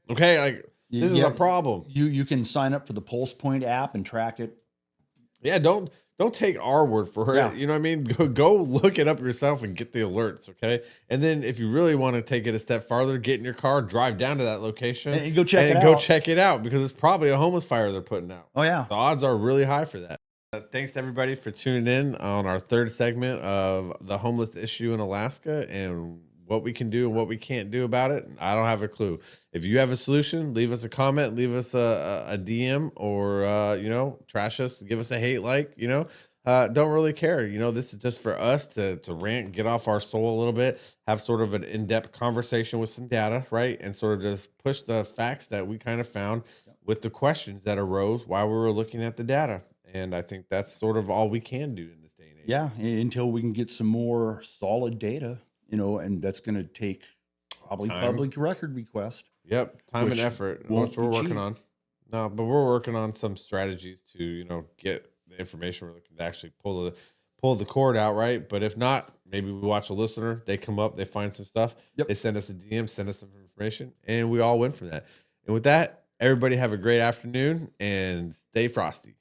S3: Okay, like this is
S2: Yeah,
S3: a problem.
S2: You can sign up for the Pulse Point app and track it.
S3: Yeah, don't take our word for it.
S2: Yeah.
S3: You know what I mean? Go look it up yourself and get the alerts, okay? And then if you really want to take it a step farther, get in your car, drive down to that location,
S2: And go check it
S3: and go
S2: out.
S3: check it out because it's probably a homeless fire they're putting out.
S2: Oh, yeah.
S3: The odds are really high for that. Thanks to everybody for tuning in on our third segment of the homeless issue in Alaska and what we can do and what we can't do about it. I don't have a clue. If you have a solution, leave us a comment, leave us a DM, or you know, trash us, give us a hate like, you know. Don't really care. You know, this is just for us to rant, get off our soul a little bit, have sort of an in-depth conversation with some data, right? And sort of just push the facts that we kind of found with the questions that arose while we were looking at the data. And I think that's sort of all we can do in this day and age.
S2: Yeah, until we can get some more solid data, you know, and that's going to take probably
S3: Time.
S2: public record request.
S3: Yep, time and
S2: Which
S3: effort,
S2: won't
S3: which we're
S2: be
S3: working
S2: cheap.
S3: on. No, but we're working on some strategies to, you know, get the information we're looking to actually pull the cord out, right? But if not, maybe we watch a listener, they come up, they find some stuff,
S2: Yep.
S3: they send us a DM, send us some information, and we all win from that. And with that, everybody have a great afternoon and stay frosty.